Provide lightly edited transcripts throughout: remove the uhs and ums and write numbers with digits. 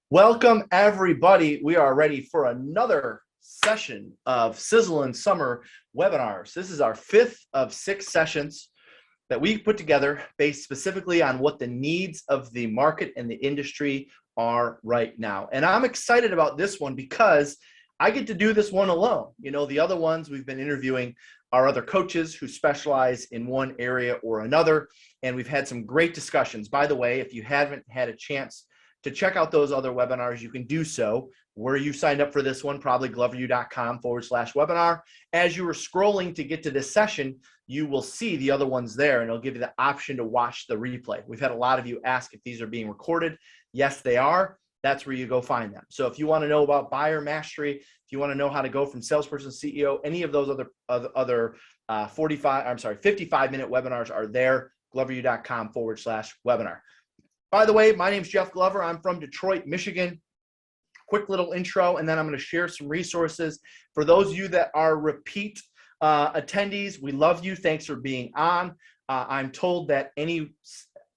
Welcome, everybody. We are ready for another session of Sizzling Summer webinars. This is our fifth of 6 sessions that we put together based specifically on what the needs of the market and the industry are right now. And I'm excited about this one because I get to do this one alone. You know, the other ones we've been interviewing are other coaches who specialize in one area or another. And we've had some great discussions. By the way, if you haven't had a chance to check out those other webinars, you can do so where you signed up for this one, probably gloveru.com/webinar. As you were scrolling to get to this session, you will see the other ones there, and it'll give you the option to watch the replay. We've had a lot of you ask if these are being recorded. Yes, they are. That's where you go find them. So if you want to know about buyer mastery, if you want to know how to go from salesperson to CEO, any of those other 55-minute webinars are there, gloveru.com/webinar. By the way, my name's Jeff Glover. I'm from Detroit, Michigan. Quick little intro, and then I'm going to share some resources. For those of you that are repeat attendees, we love you. Thanks for being on. I'm told that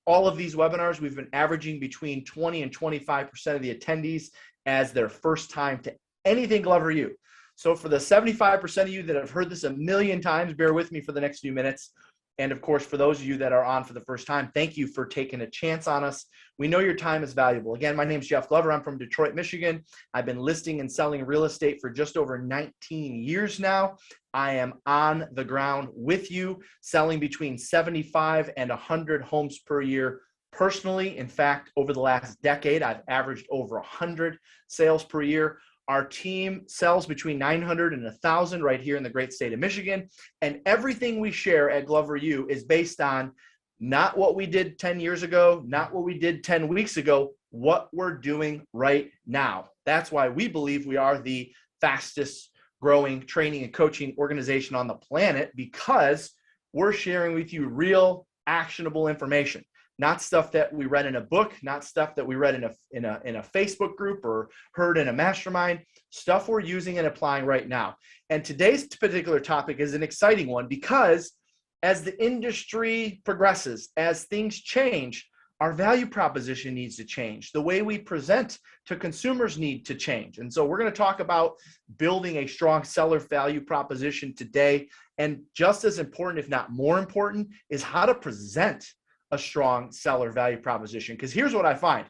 all of these webinars, we've been averaging between 20 and 25% of the attendees as their first time to anything Glover U. So for the 75% of you that have heard this a million times, bear with me for the next few minutes. And of course, for those of you that are on for the first time, thank you for taking a chance on us. We know your time is valuable. Again, my name is Jeff Glover. I'm from Detroit, Michigan. I've been listing and selling real estate for just over 19 years now. I am on the ground with you, selling between 75 and 100 homes per year personally. In fact, over the last decade, I've averaged over 100 sales per year. Our team sells between 900 and 1,000 right here in the great state of Michigan. And everything we share at Glover U is based on not what we did 10 years ago, not what we did 10 weeks ago, what we're doing right now. That's why we believe we are the fastest growing training and coaching organization on the planet, because we're sharing with you real actionable information. Not stuff that we read in a book, not stuff that we read in a Facebook group or heard in a mastermind, stuff we're using and applying right now. And today's particular topic is an exciting one because as the industry progresses, as things change, our value proposition needs to change. The way we present to consumers need to change. And so we're going to talk about building a strong seller value proposition today. And just as important, if not more important, is how to present a strong seller value proposition. Because here's what I find.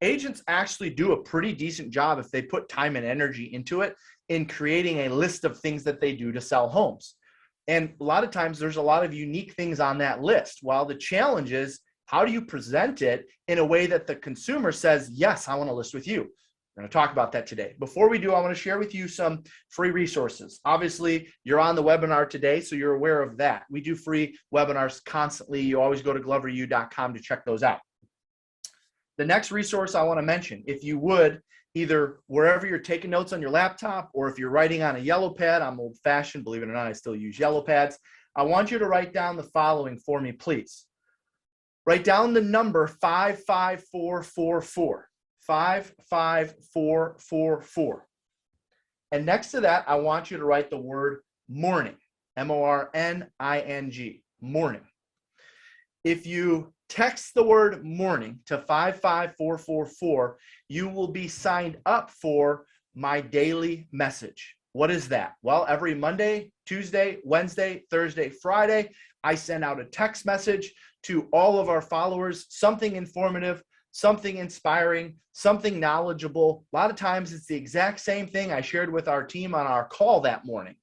Agents actually do a pretty decent job if they put time and energy into it in creating a list of things that they do to sell homes. And a lot of times there's a lot of unique things on that list. While the challenge is, how do you present it in a way that the consumer says, yes, I want to list with you? We're going to talk about that today. Before we do, I want to share with you some free resources. Obviously, you're on the webinar today, so you're aware of that. We do free webinars constantly. You always go to gloveru.com to check those out. The next resource I want to mention, if you would, either wherever you're taking notes on your laptop or if you're writing on a yellow pad, I'm old-fashioned, believe it or not, I still use yellow pads. I want you to write down the following for me, please. Write down the number 55444. 55444. And next to that, I want you to write the word morning, MORNING, morning. If you text the word morning to 55444, you will be signed up for my daily message. What is that? Well, every Monday, Tuesday, Wednesday, Thursday, Friday, I send out a text message to all of our followers, something informative, something inspiring, something knowledgeable. A lot of times it's the exact same thing I shared with our team on our call that morning.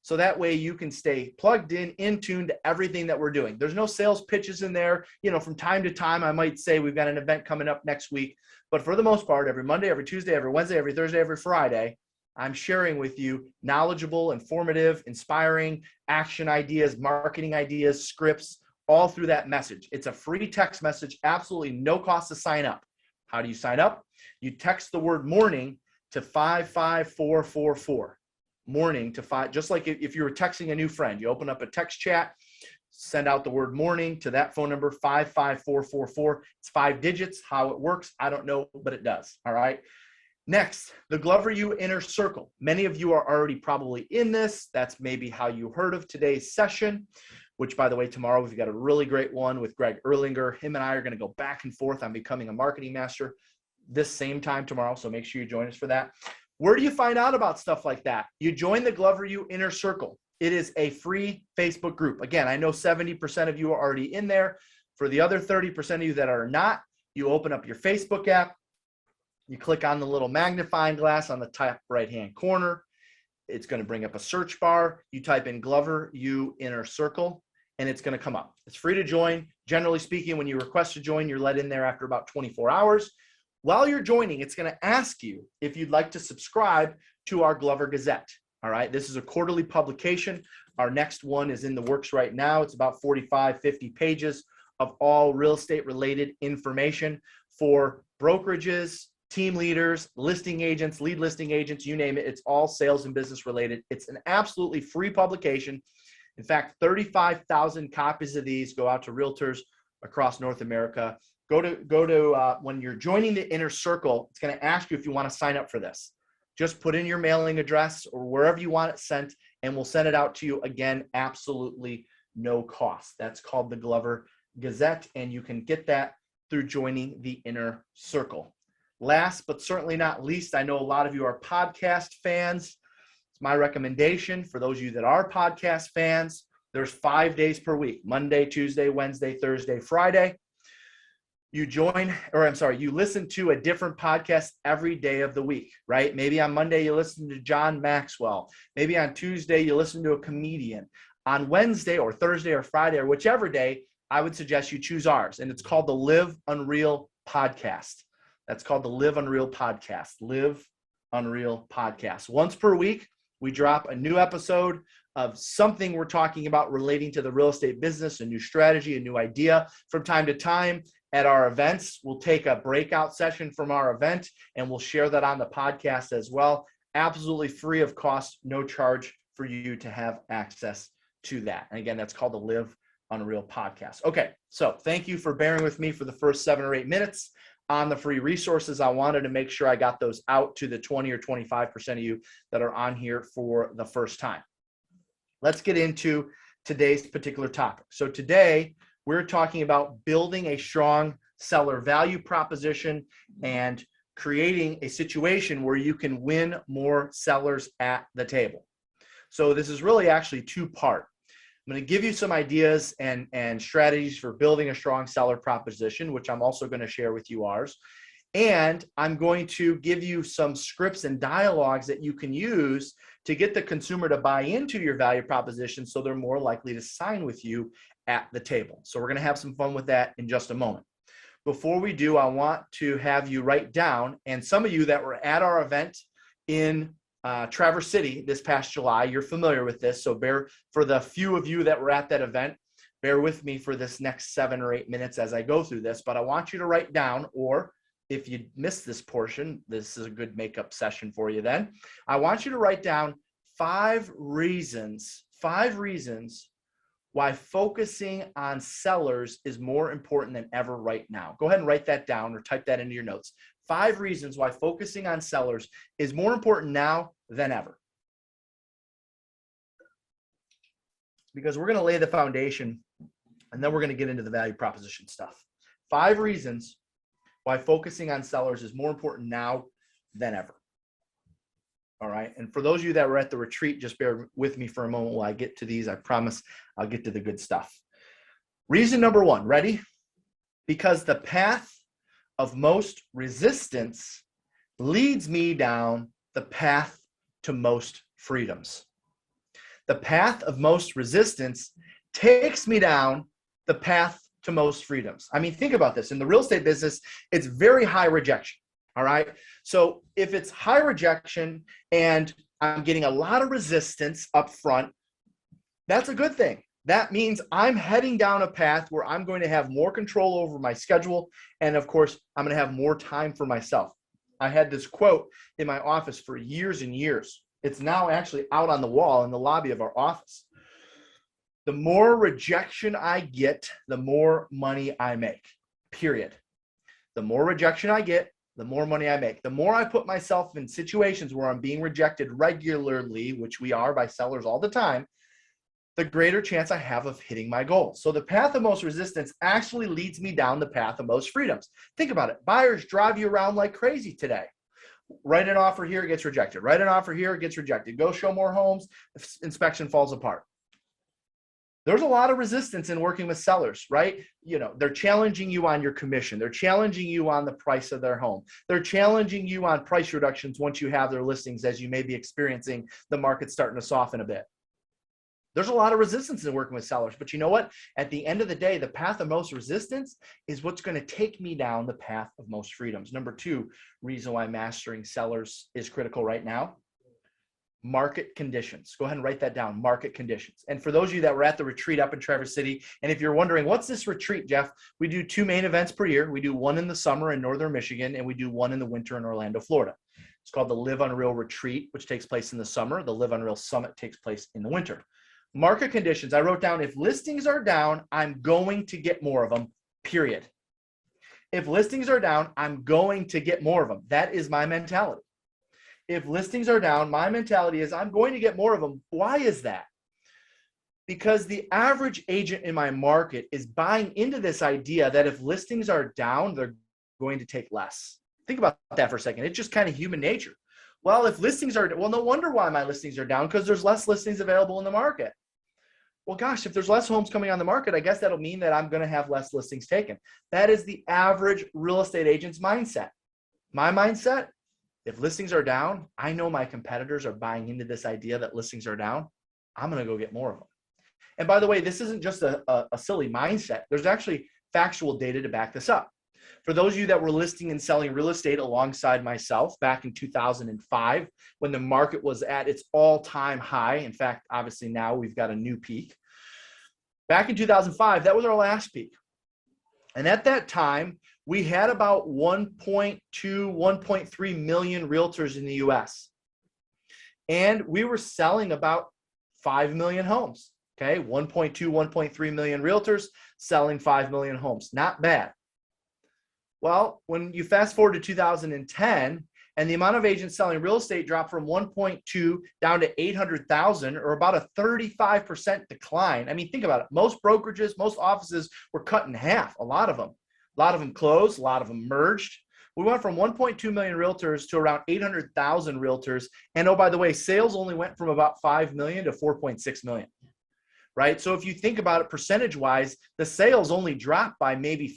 So that way you can stay plugged in tune to everything that we're doing. There's no sales pitches in there. You know, from time to time, I might say we've got an event coming up next week, but for the most part, every Monday, every Tuesday, every Wednesday, every Thursday, every Friday, I'm sharing with you knowledgeable, informative, inspiring action ideas, marketing ideas, scripts, all through that message. It's a free text message, absolutely no cost to sign up. How do you sign up? You text the word morning to 55444. Morning to 5, just like if you were texting a new friend, you open up a text chat, send out the word morning to that phone number, 55444. It's 5 digits. How it works, I don't know, but it does. All right. Next, the Glover U Inner Circle. Many of you are already probably in this. That's maybe how you heard of today's session, which, by the way, tomorrow we've got a really great one with Greg Erlinger. Him and I are going to go back and forth on becoming a marketing master. this same time tomorrow, so make sure you join us for that. Where do you find out about stuff like that? You join the Glover U Inner Circle. It is a free Facebook group. Again, I know 70% of you are already in there. For the other 30% of you that are not, you open up your Facebook app, you click on the little magnifying glass on the top right-hand corner. It's going to bring up a search bar. You type in Glover U Inner Circle, and it's going to come up. It's free to join. Generally speaking, when you request to join, you're let in there after about 24 hours. While you're joining, it's going to ask you if you'd like to subscribe to our Glover Gazette. All right, this is a quarterly publication. Our next one is in the works right now. It's about 45, 50 pages of all real estate related information for brokerages, team leaders, listing agents, lead listing agents, you name it. It's all sales and business related. It's an absolutely free publication. In fact, 35,000 copies of these go out to realtors across North America. Go to when you're joining the Inner Circle, it's going to ask you if you want to sign up for this. Just put in your mailing address or wherever you want it sent, and we'll send it out to you, again, absolutely no cost. That's called the Glover Gazette, and you can get that through joining the Inner Circle. Last but certainly not least, I know a lot of you are podcast fans. It's my recommendation for those of you that are podcast fans. There's 5 days per week: Monday, Tuesday, Wednesday, Thursday, Friday. You listen to a different podcast every day of the week, right? Maybe on Monday, you listen to John Maxwell. Maybe on Tuesday, you listen to a comedian. On Wednesday or Thursday or Friday or whichever day, I would suggest you choose ours. And it's called the Live Unreal Podcast. That's called the Live Unreal Podcast. Live Unreal Podcast. Once per week, we drop a new episode of something we're talking about relating to the real estate business, a new strategy, a new idea. From time to time at our events, we'll take a breakout session from our event and we'll share that on the podcast as well. Absolutely free of cost, no charge for you to have access to that. And again, that's called the Live Unreal Podcast. Okay, so thank you for bearing with me for the first 7 or 8 minutes on the free resources. I wanted to make sure I got those out to the 20 or 25% of you that are on here for the first time. Let's get into today's particular topic. So today we're talking about building a strong seller value proposition and creating a situation where you can win more sellers at the table. So this is really actually two-part. I'm going to give you some ideas and strategies for building a strong seller proposition, which I'm also going to share with you ours. And I'm going to give you some scripts and dialogues that you can use to get the consumer to buy into your value proposition so they're more likely to sign with you at the table. So we're going to have some fun with that in just a moment. Before we do, I want to have you write down, and some of you that were at our event in Traverse City this past July, you're familiar with this. So for the few of you that were at that event, bear with me for this next 7 or 8 minutes as I go through this, but I want you to write down, or if you missed this portion, this is a good makeup session for you then. I want you to write down 5 reasons why focusing on sellers is more important than ever right now. Go ahead and write that down or type that into your notes. 5 reasons why focusing on sellers is more important now than ever. Because we're going to lay the foundation and then we're going to get into the value proposition stuff. 5 reasons why focusing on sellers is more important now than ever. All right. And for those of you that were at the retreat, just bear with me for a moment while I get to these. I promise I'll get to the good stuff. Reason number 1, ready? Because the path of most resistance leads me down the path to most freedoms. The path of most resistance takes me down the path to most freedoms. I mean, think about this. In the real estate business, it's very high rejection. All right. So if it's high rejection and I'm getting a lot of resistance up front, that's a good thing. That means I'm heading down a path where I'm going to have more control over my schedule. And of course, I'm going to have more time for myself. I had this quote in my office for years and years. It's now actually out on the wall in the lobby of our office. The more rejection I get, the more money I make, period. The more rejection I get, the more money I make. The more I put myself in situations where I'm being rejected regularly, which we are by sellers all the time, the greater chance I have of hitting my goal. So the path of most resistance actually leads me down the path of most freedoms. Think about it. Buyers drive you around like crazy today. Write an offer here, it gets rejected. Write an offer here, it gets rejected. Go show more homes, inspection falls apart. There's a lot of resistance in working with sellers, right? You know, they're challenging you on your commission. They're challenging you on the price of their home. They're challenging you on price reductions once you have their listings, as you may be experiencing the market starting to soften a bit. There's a lot of resistance in working with sellers, but you know what? At the end of the day, the path of most resistance is what's going to take me down the path of most freedoms. Number two reason why mastering sellers is critical right now: market conditions. Go ahead and write that down, market conditions. And for those of you that were at the retreat up in Traverse City, and if you're wondering, what's this retreat, Jeff? We do 2 main events per year. We do one in the summer in Northern Michigan, and we do one in the winter in Orlando, Florida. It's called the Live Unreal Retreat, which takes place in the summer. The Live Unreal Summit takes place in the winter. Market conditions, I wrote down, if listings are down, I'm going to get more of them, period. If listings are down, I'm going to get more of them. That is my mentality. If listings are down, my mentality is I'm going to get more of them. Why is that? Because the average agent in my market is buying into this idea that if listings are down, they're going to take less. Think about that for a second. It's just kind of human nature. Well, if listings are, well, no wonder why my listings are down, because there's less listings available in the market. Well, gosh, if there's less homes coming on the market, I guess that'll mean that I'm going to have less listings taken. That is the average real estate agent's mindset. My mindset: if listings are down, I know my competitors are buying into this idea that listings are down. I'm going to go get more of them. And by the way, this isn't just a silly mindset. There's actually factual data to back this up. For those of you that were listing and selling real estate alongside myself back in 2005, when the market was at its all-time high, in fact, obviously now we've got a new peak. Back in 2005, that was our last peak. And at that time, we had about 1.2, 1.3 million realtors in the US. And we were selling about 5 million homes, okay? 1.2, 1.3 million realtors selling 5 million homes. Not bad. Well, when you fast forward to 2010, and the amount of agents selling real estate dropped from 1.2 down to 800,000, or about a 35% decline. I mean, think about it. Most brokerages, most offices were cut in half, a lot of them. A lot of them closed, a lot of them merged. We went from 1.2 million realtors to around 800,000 realtors. And oh, by the way, sales only went from about 5 million to 4.6 million, right? So if you think about it percentage-wise, the sales only dropped by maybe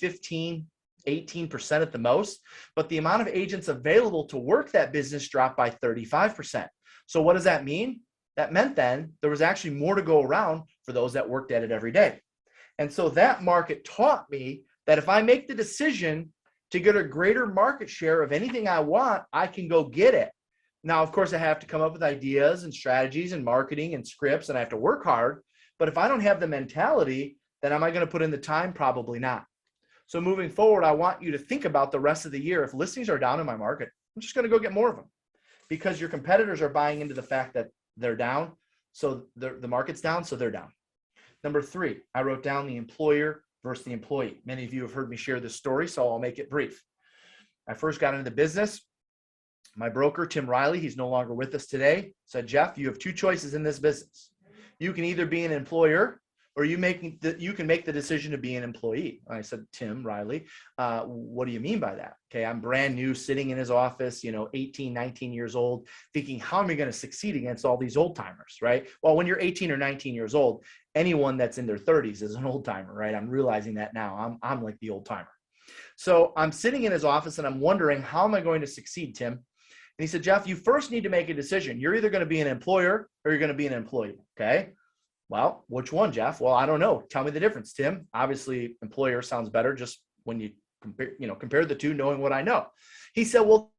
18% at the most, but the amount of agents available to work that business dropped by 35%. So what does that mean? That meant then there was actually more to go around for those that worked at it every day. And so that market taught me that if I make the decision to get a greater market share of anything I want, I can go get it. Now, of course, I have to come up with ideas and strategies and marketing and scripts, and I have to work hard. But if I don't have the mentality, then am I going to put in the time? Probably not. So moving forward, I want you to think about the rest of the year. If listings are down in my market, I'm just going to go get more of them, because your competitors are buying into the fact that they're down. So the market's down, so they're down. Number three, I wrote down the employer versus the employee. Many of you have heard me share this story, so I'll make it brief. I first got into the business. My broker, Tim Riley, he's no longer with us today, said, Jeff, you have two choices in this business. You can either be an employer, or you can make the decision to be an employee. I said, Tim Riley, what do you mean by that? Okay, I'm brand new, sitting in his office, 18, 19 years old, thinking, how am I going to succeed against all these old timers, right? Well, when you're 18 or 19 years old, anyone that's in their 30s is an old timer, right? I'm realizing that now. I'm like the old timer. So I'm sitting in his office and I'm wondering, how am I going to succeed, Tim? And he said, Jeff, you first need to make a decision. You're either going to be an employer or you're going to be an employee, okay? Well, which one, Jeff? Well, I don't know. Tell me the difference, Tim. Obviously, employer sounds better just when you compare the two, knowing what I know. He said, well,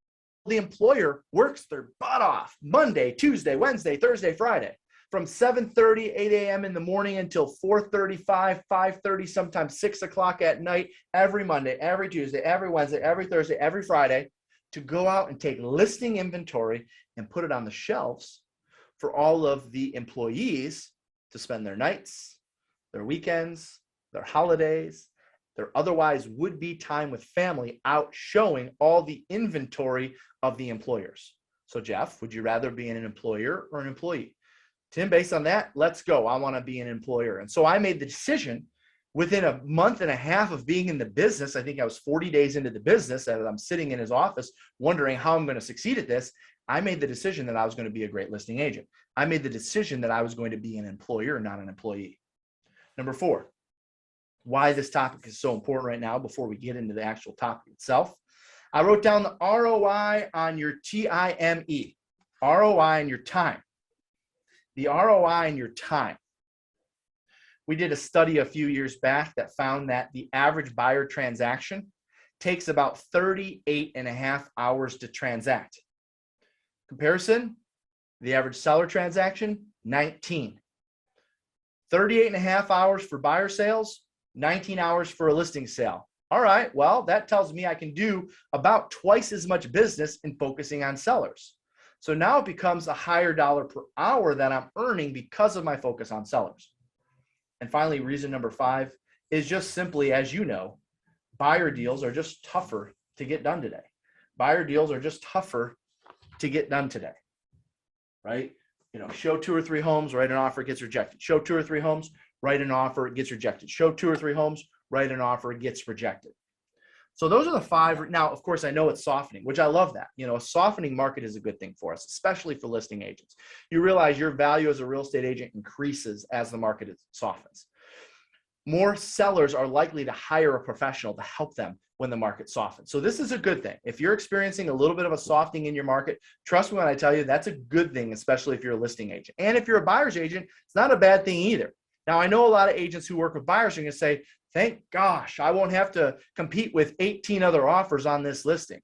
the employer works their butt off Monday, Tuesday, Wednesday, Thursday, Friday, from 7:30, 8 a.m. in the morning until 4:35, 5:30, sometimes 6 o'clock at night, every Monday, every Tuesday, every Wednesday, every Thursday, every Friday, to go out and take listing inventory and put it on the shelves for all of the employees to spend their nights, their weekends, their holidays, their otherwise would-be time with family out showing all the inventory of the employers. So Jeff, would you rather be an employer or an employee? Tim, based on that, let's go. I want to be an employer. And so I made the decision within a month and a half of being in the business. I think I was 40 days into the business as I'm sitting in his office wondering how I'm going to succeed at this. I made the decision that I was going to be a great listing agent. I made the decision that I was going to be an employer, not an employee. Number 4, why this topic is so important right now before we get into the actual topic itself. I wrote down the ROI on your TIME, ROI on your time. The ROI on your time. We did a study a few years back that found that the average buyer transaction takes about 38.5 hours to transact. Comparison, the average seller transaction, 19. 38.5 hours for buyer sales, 19 hours for a listing sale. All right, well, that tells me I can do about twice as much business in focusing on sellers. So now it becomes a higher dollar per hour that I'm earning because of my focus on sellers. And finally, reason number 5 is just simply, as you know, buyer deals are just tougher to get done today. Buyer deals are just tougher to get done today, right? You know, show 2 or 3 homes, write an offer, it gets rejected. Show 2 or 3 homes, write an offer, it gets rejected. Show 2 or 3 homes, write an offer, it gets rejected. So those are the 5. Now, of course, I know it's softening, which I love that. You know, a softening market is a good thing for us, especially for listing agents. You realize your value as a real estate agent increases as the market softens. More sellers are likely to hire a professional to help them when the market softens. So this is a good thing. If you're experiencing a little bit of a softening in your market, trust me when I tell you that's a good thing, especially if you're a listing agent. And if you're a buyer's agent, it's not a bad thing either. Now, I know a lot of agents who work with buyers are going to say, thank gosh, I won't have to compete with 18 other offers on this listing.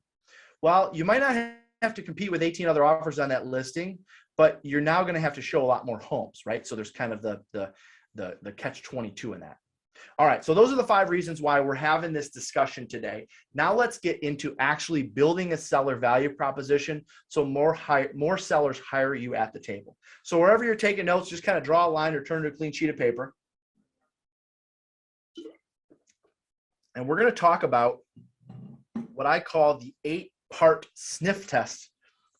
Well, you might not have to compete with 18 other offers on that listing, but you're now going to have to show a lot more homes, right? So there's kind of the catch-22 in that. All right, so those are the 5 reasons why we're having this discussion today. Now let's get into actually building a seller value proposition so more sellers hire you at the table. So wherever you're taking notes, just kind of draw a line or turn to a clean sheet of paper. And we're going to talk about what I call the 8-part sniff test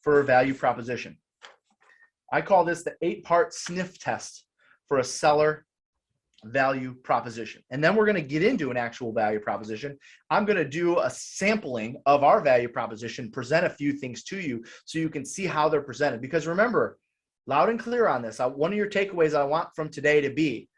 for a value proposition. I call this the 8-part sniff test for a seller value proposition. And then we're going to get into an actual value proposition. I'm going to do a sampling of our value proposition, present a few things to you so you can see how they're presented. Because remember, loud and clear on this, one of your takeaways I want from today to be,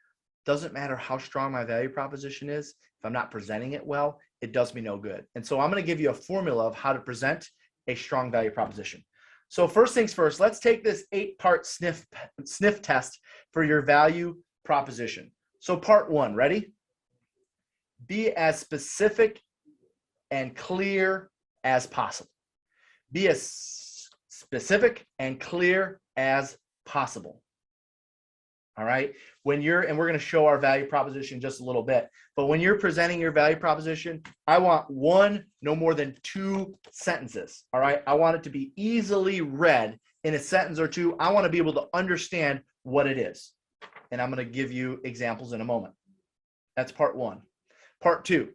doesn't matter how strong my value proposition is, if I'm not presenting it well, it does me no good. And so I'm going to give you a formula of how to present a strong value proposition. So first things first, let's take this 8-part sniff test for your value proposition. So part 1, ready? Be as specific and clear as possible. Be as specific and clear as possible. All right. And we're going to show our value proposition in just a little bit, but when you're presenting your value proposition, I want no more than 2 sentences. All right. I want it to be easily read in a sentence or 2. I want to be able to understand what it is. And I'm going to give you examples in a moment. That's part 1. Part 2,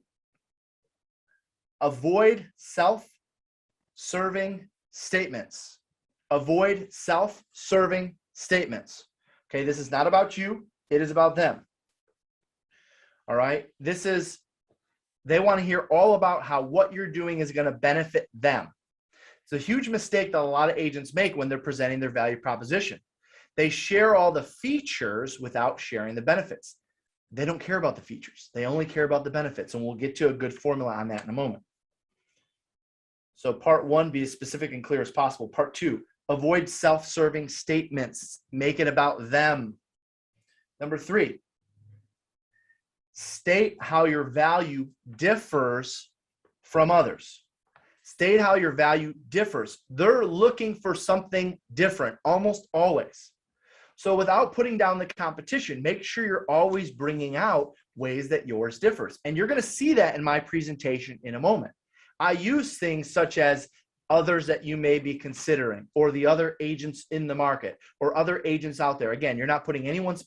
avoid self-serving statements. Avoid self-serving statements. Okay, this is not about you. It is about them. All right, they want to hear all about how what you're doing is going to benefit them. It's a huge mistake that a lot of agents make when they're presenting their value proposition. They share all the features without sharing the benefits. They don't care about the features. They only care about the benefits, and we'll get to a good formula on that in a moment. So part 1, be as specific and clear as possible. Part 2, avoid self-serving statements. Make it about them. Number 3, state how your value differs from others. State how your value differs. They're looking for something different almost always. So without putting down the competition, make sure you're always bringing out ways that yours differs. And you're going to see that in my presentation in a moment. I use things such as others that you may be considering, or the other agents in the market, or other agents out there. Again, you're not putting anyone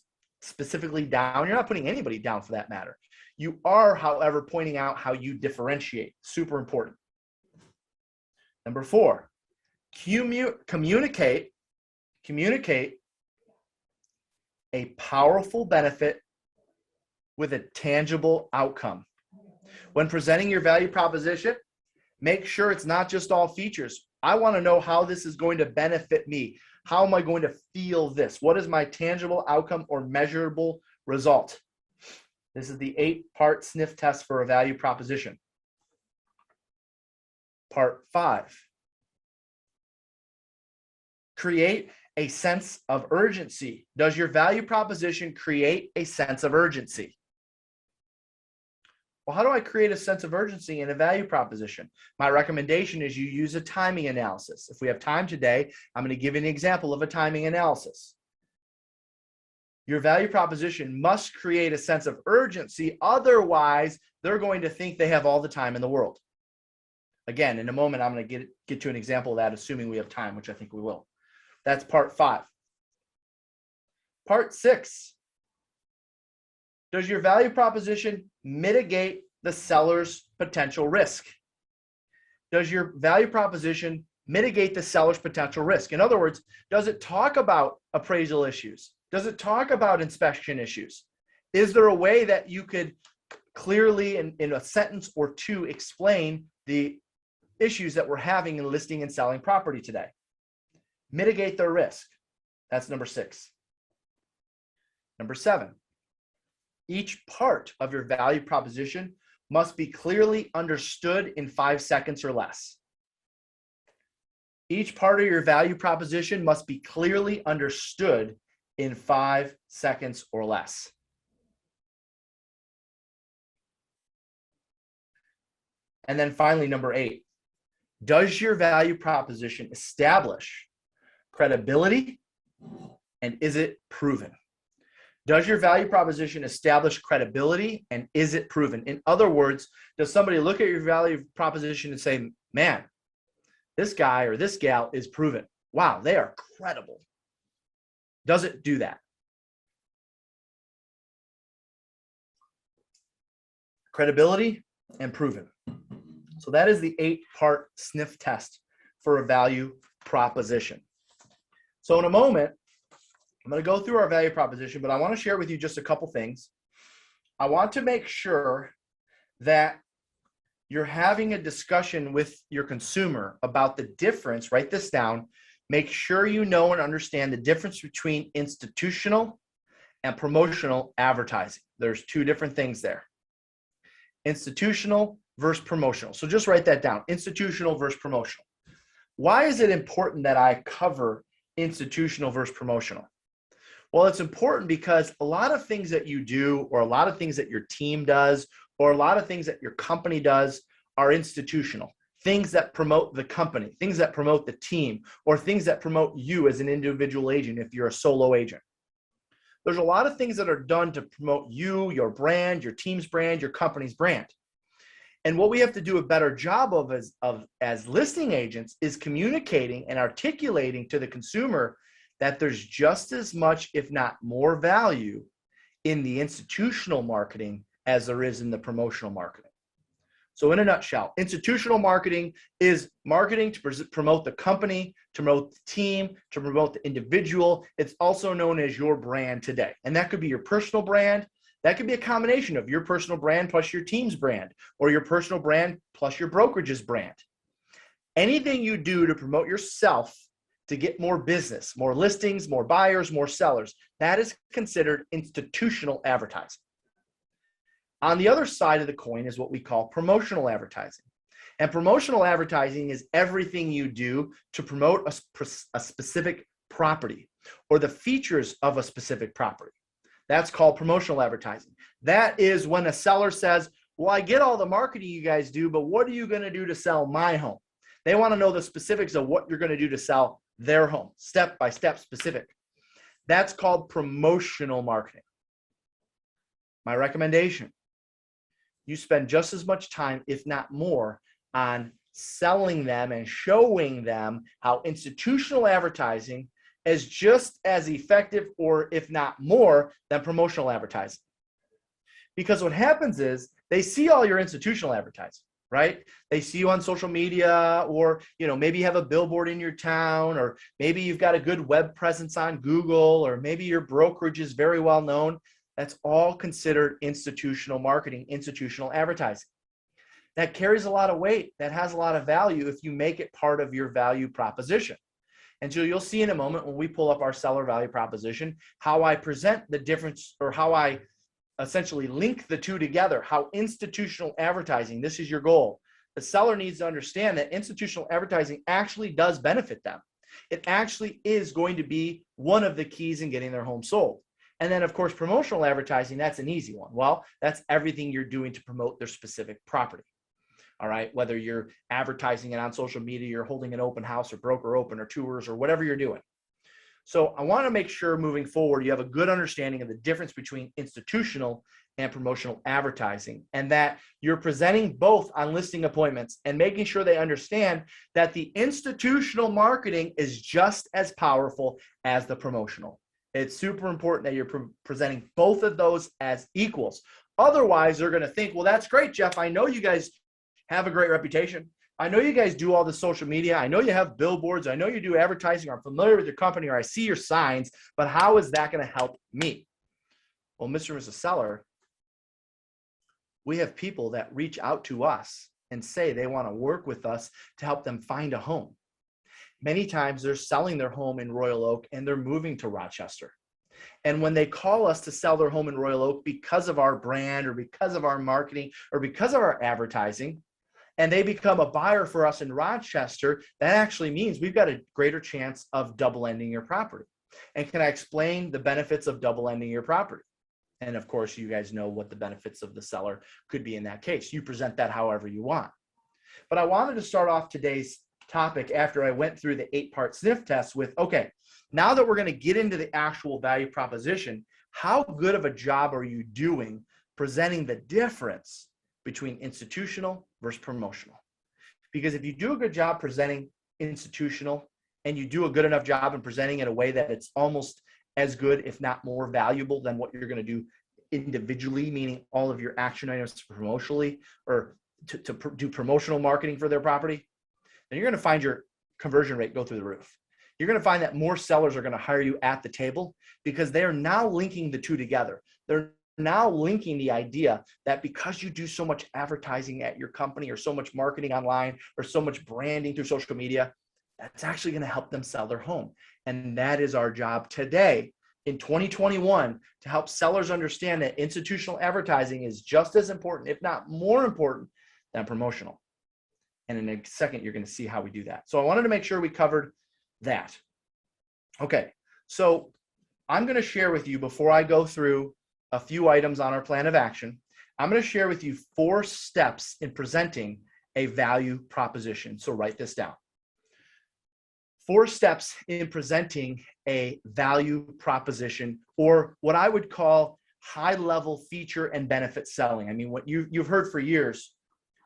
specifically down. You're not putting anybody down for that matter. You are, however, pointing out how you differentiate. Super important. Number 4, communicate a powerful benefit with a tangible outcome. When presenting your value proposition, make sure it's not just all features. I want to know how this is going to benefit me. How am I going to feel this? What is my tangible outcome or measurable result? This is the 8-part sniff test for a value proposition. Part 5. Create a sense of urgency. Does your value proposition create a sense of urgency? Well, how do I create a sense of urgency in a value proposition? My recommendation is you use a timing analysis. If we have time today, I'm going to give you an example of a timing analysis. Your value proposition must create a sense of urgency. Otherwise, they're going to think they have all the time in the world. Again, in a moment, I'm going to get to an example of that, assuming we have time, which I think we will. That's part 5. Part 6. Does your value proposition mitigate the seller's potential risk? Does your value proposition mitigate the seller's potential risk? In other words, does it talk about appraisal issues? Does it talk about inspection issues? Is there a way that you could clearly, in a sentence or two, explain the issues that we're having in listing and selling property today? Mitigate their risk. That's number 6. Number 7. Each part of your value proposition must be clearly understood in 5 seconds or less. Each part of your value proposition must be clearly understood in 5 seconds or less. And then finally, number 8, does your value proposition establish credibility, and is it proven? Does your value proposition establish credibility, and is it proven? In other words, does somebody look at your value proposition and say, man, this guy or this gal is proven. Wow, they are credible. Does it do that? Credibility and proven. So that is the 8-part sniff test for a value proposition. So in a moment, I'm going to go through our value proposition, but I want to share with you just a couple things. I want to make sure that you're having a discussion with your consumer about the difference. Write this down. Make sure you know and understand the difference between institutional and promotional advertising. There's 2 different things there. Institutional versus promotional. So just write that down. Institutional versus promotional. Why is it important that I cover institutional versus promotional? Well, it's important because a lot of things that you do, or a lot of things that your team does, or a lot of things that your company does are institutional. Things that promote the company, things that promote the team, or things that promote you as an individual agent if you're a solo agent. There's a lot of things that are done to promote you, your brand, your team's brand, your company's brand. And what we have to do a better job of as listing agents is communicating and articulating to the consumer that there's just as much, if not more, value in the institutional marketing as there is in the promotional marketing. So in a nutshell, institutional marketing is marketing to promote the company, to promote the team, to promote the individual. It's also known as your brand today. And that could be your personal brand. That could be a combination of your personal brand plus your team's brand, or your personal brand plus your brokerage's brand. Anything you do to promote yourself to get more business, more listings, more buyers, more sellers, that is considered institutional advertising. On the other side of the coin is what we call promotional advertising. And promotional advertising is everything you do to promote a specific property or the features of a specific property. That's called promotional advertising. That is when a seller says, well, I get all the marketing you guys do, but what are you going to do to sell my home? They want to know the specifics of what you're going to do to sell their home, step-by-step specific. That's called promotional marketing. My recommendation, you spend just as much time, if not more, on selling them and showing them how institutional advertising is just as effective, or if not more, than promotional advertising. Because what happens is they see all your institutional advertising. right? They see you on social media, or, maybe you have a billboard in your town, or maybe you've got a good web presence on Google, or maybe your brokerage is very well known. That's all considered institutional marketing, institutional advertising. That carries a lot of weight. That has a lot of value if you make it part of your value proposition. And so you'll see in a moment when we pull up our seller value proposition, how I present the difference, or how I essentially link the two together, how institutional advertising, this is your goal. The seller needs to understand that institutional advertising actually does benefit them. It actually is going to be one of the keys in getting their home sold. And then, of course, promotional advertising, that's an easy one. Well, that's everything you're doing to promote their specific property. All right, whether you're advertising it on social media, you're holding an open house or broker open or tours or whatever you're doing. So I want to make sure moving forward, you have a good understanding of the difference between institutional and promotional advertising, and that you're presenting both on listing appointments and making sure they understand that the institutional marketing is just as powerful as the promotional. It's super important that you're presenting both of those as equals. Otherwise, they're going to think, well, that's great, Jeff. I know you guys have a great reputation. I know you guys do all the social media. I know you have billboards. I know you do advertising. I'm familiar with your company, or I see your signs, but how is that going to help me? Well, Mr. and Mrs. Seller, we have people that reach out to us and say they want to work with us to help them find a home. Many times they're selling their home in Royal Oak and they're moving to Rochester. And when they call us to sell their home in Royal Oak because of our brand, or because of our marketing, or because of our advertising, and they become a buyer for us in Rochester, that actually means we've got a greater chance of double ending your property. And can I explain the benefits of double ending your property? And of course, you guys know what the benefits of the seller could be in that case. You present that however you want. But I wanted to start off today's topic after I went through the 8-part sniff test with, okay, now that we're going to get into the actual value proposition, how good of a job are you doing presenting the difference between institutional versus promotional? Because if you do a good job presenting institutional, and you do a good enough job in presenting in a way that it's almost as good, if not more valuable, than what you're going to do individually, meaning all of your action items promotionally, or to do promotional marketing for their property, then you're going to find your conversion rate go through the roof. You're going to find that more sellers are going to hire you at the table, because they are now linking the two together. They're now linking the idea that because you do so much advertising at your company, or so much marketing online, or so much branding through social media, that's actually going to help them sell their home. And that is our job today in 2021, to help sellers understand that institutional advertising is just as important, if not more important, than promotional. And in a second, you're going to see how we do that. So I wanted to make sure we covered that. Okay, so I'm going to share with you, before I go through a few items on our plan of action, I'm going to share with you 4 steps in presenting a value proposition. So write this down. 4 steps in presenting a value proposition, or what I would call high-level feature and benefit selling. I mean, what you've heard for years,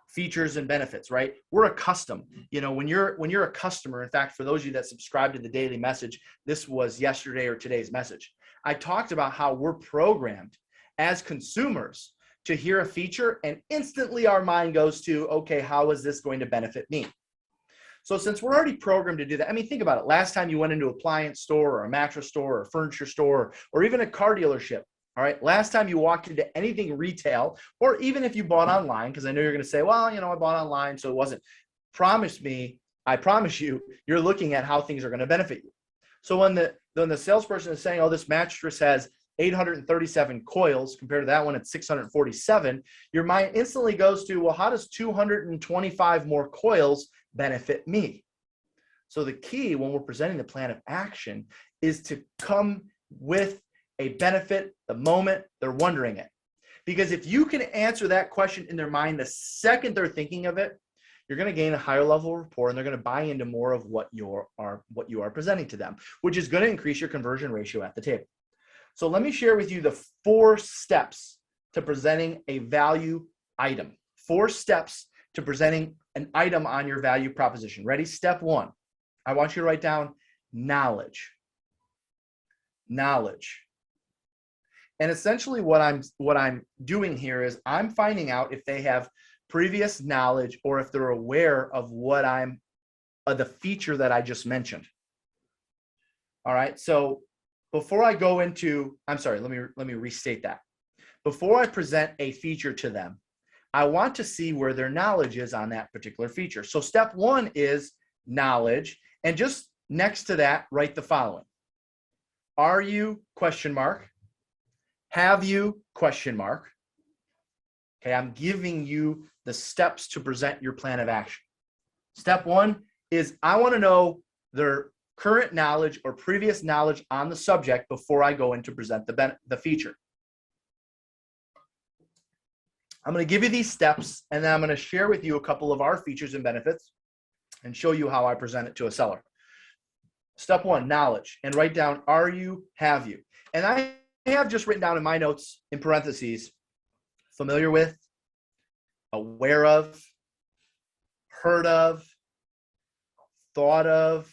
features and benefits, right? We're accustomed, when you're a customer. In fact, for those of you that subscribe to the daily message, this was yesterday or today's message. I talked about how we're programmed as consumers to hear a feature, and instantly our mind goes to, okay, how is this going to benefit me? So since we're already programmed to do that, I mean, think about it. Last time you went into an appliance store, or a mattress store, or a furniture store, or even a car dealership, all right, last time you walked into anything retail, or even if you bought online, because I know you're going to say, well, I bought online, so it wasn't. I promise you, you're looking at how things are going to benefit you. So when the salesperson is saying, oh, this mattress has 837 coils compared to that one at 647, your mind instantly goes to, well, how does 225 more coils benefit me? So the key when we're presenting the plan of action is to come with a benefit the moment they're wondering it. Because if you can answer that question in their mind the second they're thinking of it, you're going to gain a higher level of rapport, and they're going to buy into more of what you are presenting to them, which is going to increase your conversion ratio at the table. So let me share with you the 4 steps to presenting a value item. 4 steps to presenting an item on your value proposition. Ready? Step 1. I want you to write down knowledge. Knowledge. And essentially what I'm doing here is I'm finding out if they have previous knowledge, or if they're aware of what the feature that I just mentioned. All right. So before I go into, I'm sorry, let me restate that. Before I present a feature to them, I want to see where their knowledge is on that particular feature. So step one is knowledge. And just next to that, write the following. Are you ? Have you ? Okay, I'm giving you the steps to present your plan of action. Step one is I want to know their current knowledge or previous knowledge on the subject before I go in to present the feature. I'm going to give you these steps, and then I'm going to share with you a couple of our features and benefits and show you how I present it to a seller. Step one, knowledge, and write down, are you, have you? And I have just written down in my notes in parentheses, familiar with, aware of, heard of, thought of,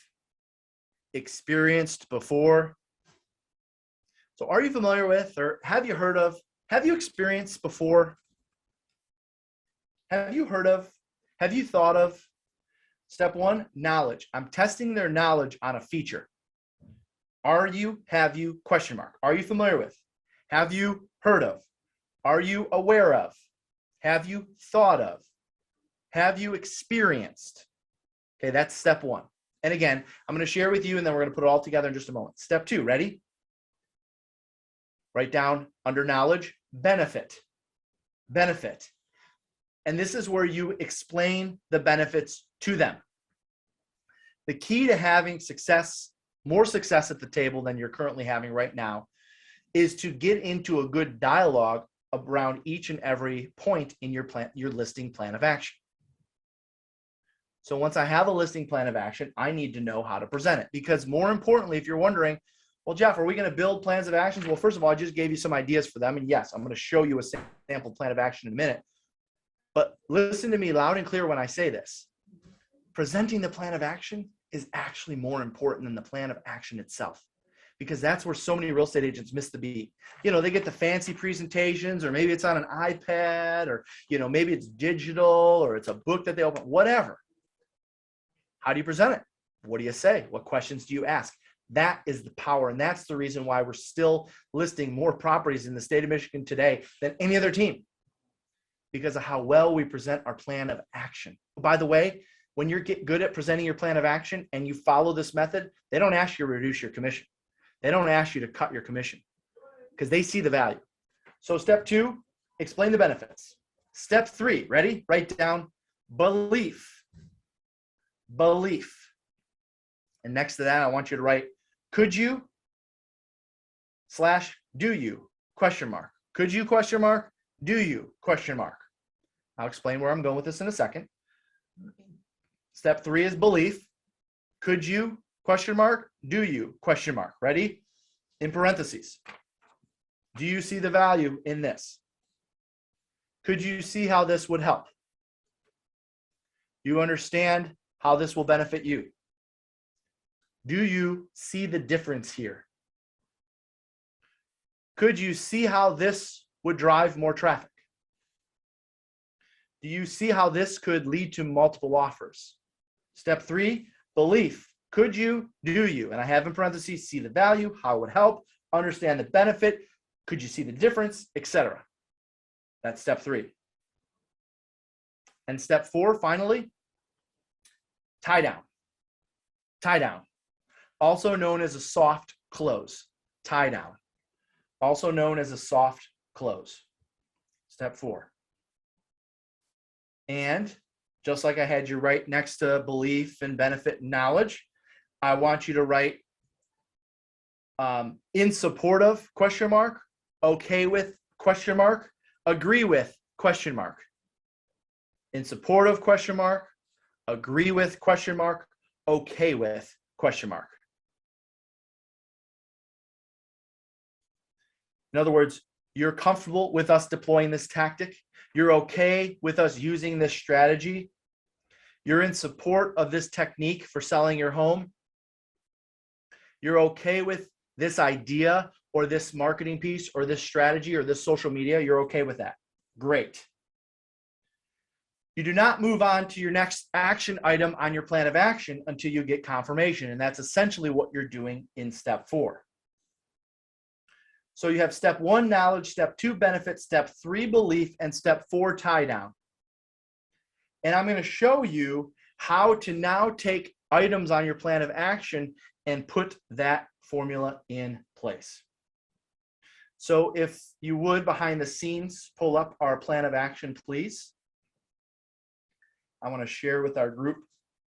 experienced before. So are you familiar with, or have you heard of, have you experienced before? Have you heard of, have you thought of? Step one, knowledge. I'm testing their knowledge on a feature. Are you, have you, ? Are you familiar with? Have you heard of? Are you aware of? Have you thought of? Have you experienced? Okay, that's step one. And again, I'm going to share with you, and then we're going to put it all together in just a moment. Step two, ready? Write down under knowledge, benefit. Benefit. And this is where you explain the benefits to them. The key to having success, more success at the table than you're currently having right now, is to get into a good dialogue around each and every point in your plan, your listing plan of action. So once I have a listing plan of action, I need to know how to present it. Because more importantly, if you're wondering, well, Jeff, are we going to build plans of actions? Well, first of all, I just gave you some ideas for them. And yes, I'm going to show you a sample plan of action in a minute. But listen to me loud and clear when I say this. Presenting the plan of action is actually more important than the plan of action itself, because that's where so many real estate agents miss the beat. You know, they get the fancy presentations, or maybe it's on an iPad, or, you know, maybe it's digital, or it's a book that they open, whatever. How do you present it? What do you say? What questions do you ask? That is the power. And that's the reason why we're still listing more properties in the state of Michigan today than any other team, because of how well we present our plan of action. By the way, when you're good at presenting your plan of action and you follow this method, they don't ask you to reduce your commission. They don't ask you to cut your commission, because they see the value. So step two, explain the benefits. Step three, ready? Write down belief. Belief. And next to that, I want you to write, could you / do you ? Could you ? Do you ? I'll explain where I'm going with this in a second. Step three is belief. Could you ? Do you ? Ready? In parentheses. Do you see the value in this? Could you see how this would help? Do you understand how this will benefit you? Do you see the difference here? Could you see how this would drive more traffic? Do you see how this could lead to multiple offers? Step three, belief. Could you? Do you? And I have in parentheses, see the value, how it would help, understand the benefit, could you see the difference, etc. That's step three. And step four, finally, tie down. Tie down. Also known as a soft close. Tie down. Also known as a soft close. Step four. And just like I had you write next to belief and benefit and knowledge, I want you to write in support of ? Okay with ? Agree with ? In support of ? Agree with ? Okay with ? In other words, you're comfortable with us deploying this tactic. You're okay with us using this strategy. You're in support of this technique for selling your home. You're okay with this idea or this marketing piece or this strategy or this social media. You're okay with that. Great. You do not move on to your next action item on your plan of action until you get confirmation. And that's essentially what you're doing in step 4. So you have step 1, knowledge, step 2, benefit, step 3, belief, and step 4, tie down. And I'm going to show you how to now take items on your plan of action and put that formula in place. So if you would, behind the scenes, pull up our plan of action, please. I want to share with our group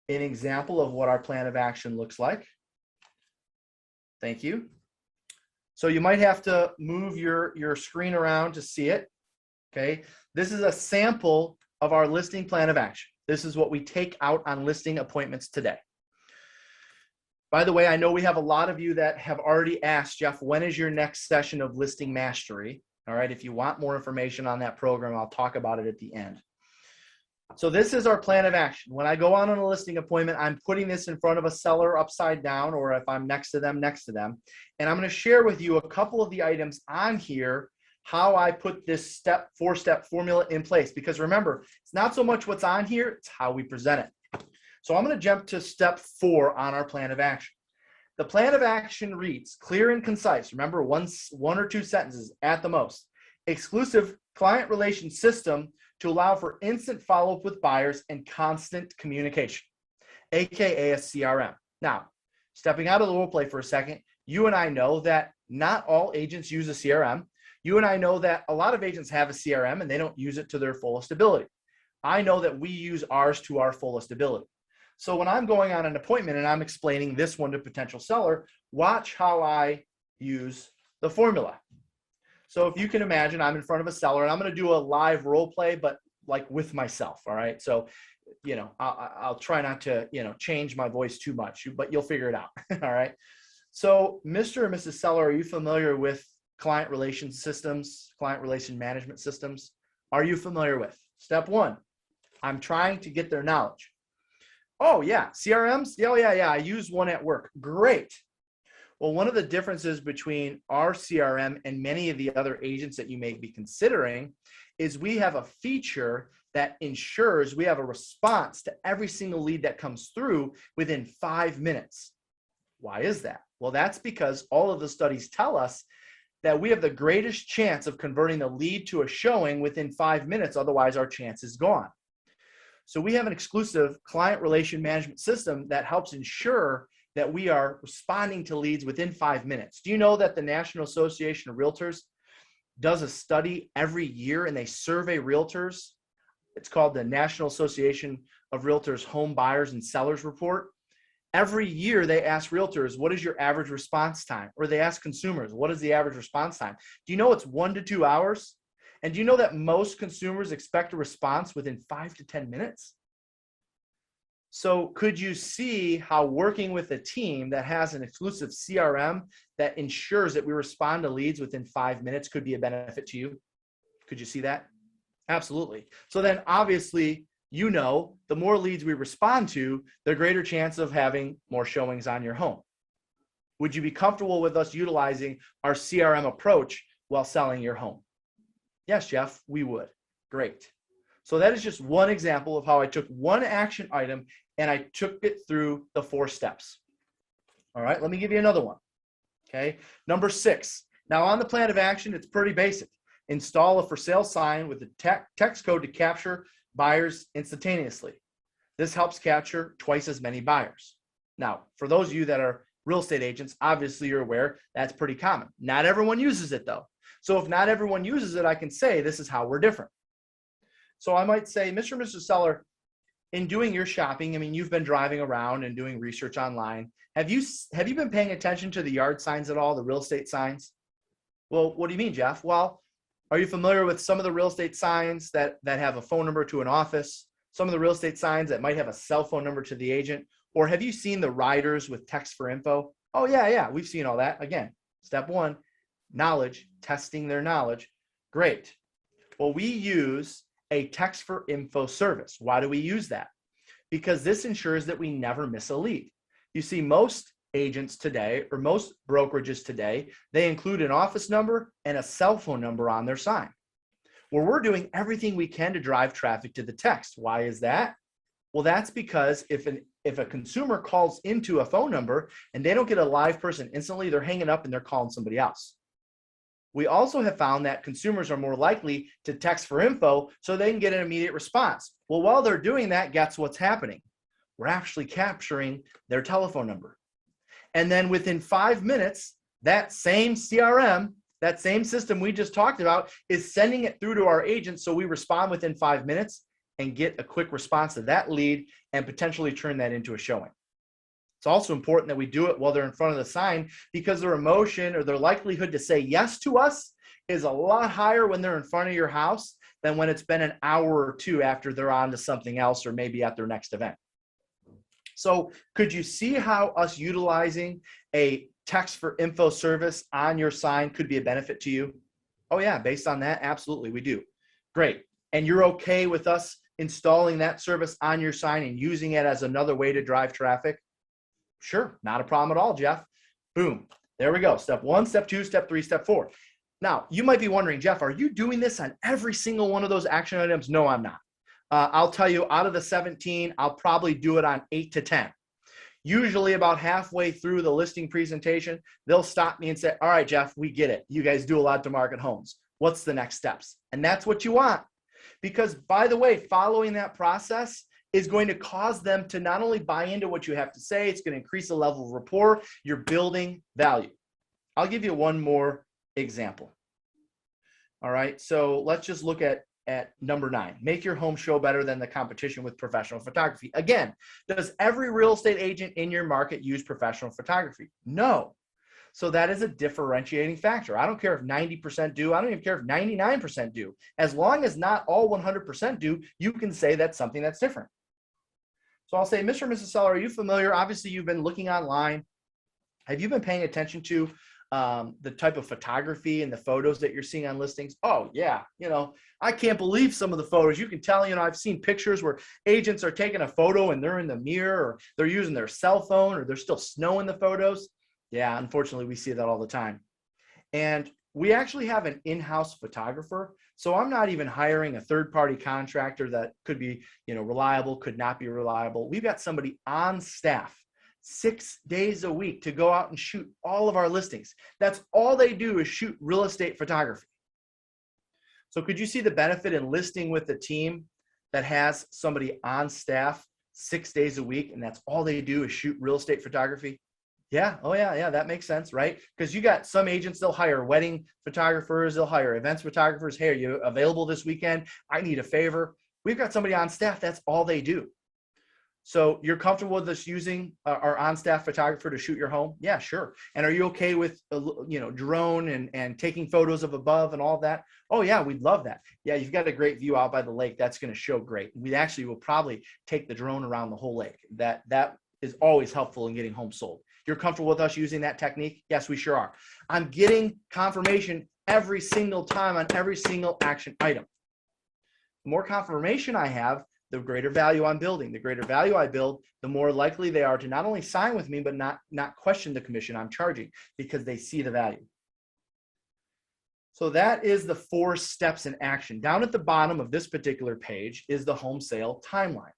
an example of what our plan of action looks like. Thank you. So you might have to move your screen around to see it. Okay. This is a sample of our listing plan of action. This is what we take out on listing appointments today. By the way, I know we have a lot of you that have already asked, Jeff, when is your next session of listing mastery? All right. If you want more information on that program, I'll talk about it at the end. So this is our plan of action. When I go on a listing appointment, I'm putting this in front of a seller upside down, or if I'm next to them. And I'm going to share with you a couple of the items on here, how I put this 4-step formula in place. Because remember, it's not so much what's on here, it's how we present it. So I'm going to jump to step 4 on our plan of action. The plan of action reads, clear and concise. Remember, one or two sentences at the most. Exclusive client relation system to allow for instant follow-up with buyers and constant communication, AKA a CRM. Now, stepping out of the role play for a second, you and I know that not all agents use a CRM. You and I know that a lot of agents have a CRM and they don't use it to their fullest ability. I know that we use ours to our fullest ability. So when I'm going on an appointment and I'm explaining this one to a potential seller, watch how I use the formula. So if you can imagine, I'm in front of a seller and I'm going to do a live role play, but like with myself. All right. So, you know, I'll try not to, change my voice too much, but you'll figure it out. All right. So Mr. and Mrs. Seller, are you familiar with client relation systems, client relation management systems? Are you familiar with? Step 1, I'm trying to get their knowledge. Oh yeah. CRMs. Yeah. I use one at work. Great. Well, one of the differences between our CRM and many of the other agents that you may be considering is we have a feature that ensures we have a response to every single lead that comes through within 5 minutes. Why is that? Well, that's because all of the studies tell us that we have the greatest chance of converting the lead to a showing within 5 minutes. Otherwise, our chance is gone. So we have an exclusive client relation management system that helps ensure that we are responding to leads within 5 minutes. Do you know that the National Association of Realtors does a study every year and they survey realtors? It's called the National Association of Realtors Home Buyers and Sellers Report. Every year they ask realtors, what is your average response time? Or they ask consumers, what is the average response time? Do you know it's 1 to 2 hours? And do you know that most consumers expect a response within 5 to 10 minutes? So could you see how working with a team that has an exclusive CRM that ensures that we respond to leads within 5 minutes could be a benefit to you? Could you see that? Absolutely. So then obviously, the more leads we respond to, the greater chance of having more showings on your home. Would you be comfortable with us utilizing our CRM approach while selling your home? Yes, Jeff, we would. Great. So that is just one example of how I took one action item and I took it through the 4 steps. All right, let me give you another one. Okay, number 6. Now on the plan of action, it's pretty basic. Install a for sale sign with the text code to capture buyers instantaneously. This helps capture twice as many buyers. Now, for those of you that are real estate agents, obviously you're aware that's pretty common. Not everyone uses it though. So if not everyone uses it, I can say this is how we're different. So I might say, Mr. and Mrs. Seller, in doing your shopping, I mean, you've been driving around and doing research online. Have you been paying attention to the yard signs at all, the real estate signs? Well, what do you mean, Jeff? Well, are you familiar with some of the real estate signs that have a phone number to an office? Some of the real estate signs that might have a cell phone number to the agent? Or have you seen the riders with text for info? Oh, yeah, we've seen all that. Again, step 1, knowledge, testing their knowledge. Great. Well, we use a text for info service. Why do we use that? Because this ensures that we never miss a lead. You see, most agents today, or most brokerages today, they include an office number and a cell phone number on their sign. where we're doing everything we can to drive traffic to the text. Why is that? Well, that's because if a consumer calls into a phone number and they don't get a live person instantly, they're hanging up and they're calling somebody else. We also have found that consumers are more likely to text for info so they can get an immediate response. Well, while they're doing that, guess what's happening? We're actually capturing their telephone number. And then within 5 minutes, that same CRM, that same system we just talked about, is sending it through to our agents so we respond within 5 minutes and get a quick response to that lead and potentially turn that into a showing. It's also important that we do it while they're in front of the sign, because their emotion or their likelihood to say yes to us is a lot higher when they're in front of your house than when it's been an hour or two after they're on to something else or maybe at their next event. So could you see how us utilizing a text for info service on your sign could be a benefit to you? Oh yeah, based on that, absolutely, we do. Great. And you're okay with us installing that service on your sign and using it as another way to drive traffic? Sure, not a problem at all, Jeff. Boom. There we go. Step 1, step 2, step 3, step 4. Now, you might be wondering, Jeff, are you doing this on every single one of those action items? No, I'm not. I'll tell you, out of the 17, I'll probably do it on 8 to 10. Usually about halfway through the listing presentation, they'll stop me and say, all right, Jeff, we get it. You guys do a lot to market homes. What's the next steps? And that's what you want. Because, by the way, following that process is going to cause them to not only buy into what you have to say, it's going to increase the level of rapport. You're building value. I'll give you one more example. All right, so let's just look at number 9. Make your home show better than the competition with professional photography. Again, does every real estate agent in your market use professional photography? No. So that is a differentiating factor. I don't care if 90% do. I don't even care if 99% do. As long as not all 100% do, you can say that's something that's different. So I'll say, Mr. and Mrs. Seller, are you familiar? Obviously, you've been looking online. Have you been paying attention to the type of photography and the photos that you're seeing on listings? Oh, yeah. I can't believe some of the photos. You can tell, I've seen pictures where agents are taking a photo and they're in the mirror, or they're using their cell phone, or there's still snow in the photos. Yeah, unfortunately, we see that all the time. And we actually have an in-house photographer. So I'm not even hiring a third-party contractor that could be, reliable, could not be reliable. We've got somebody on staff 6 days a week to go out and shoot all of our listings. That's all they do, is shoot real estate photography. So could you see the benefit in listing with a team that has somebody on staff 6 days a week, and that's all they do is shoot real estate photography? Yeah. Oh yeah. That makes sense, right? Because you got some agents, they'll hire wedding photographers, they'll hire events photographers. Hey, are you available this weekend? I need a favor. We've got somebody on staff, that's all they do. So you're comfortable with us using our on-staff photographer to shoot your home? Yeah, sure. And are you okay with, drone and taking photos of above and all that? Oh yeah, we'd love that. Yeah, you've got a great view out by the lake. That's going to show great. We actually will probably take the drone around the whole lake. That is always helpful in getting homes sold. You're comfortable with us using that technique? Yes, we sure are. I'm getting confirmation every single time on every single action item. The more confirmation I have, the greater value I'm building. The greater value I build, the more likely they are to not only sign with me, but not question the commission I'm charging, because they see the value. So that is the 4 steps in action. Down at the bottom of this particular page is the home sale timeline.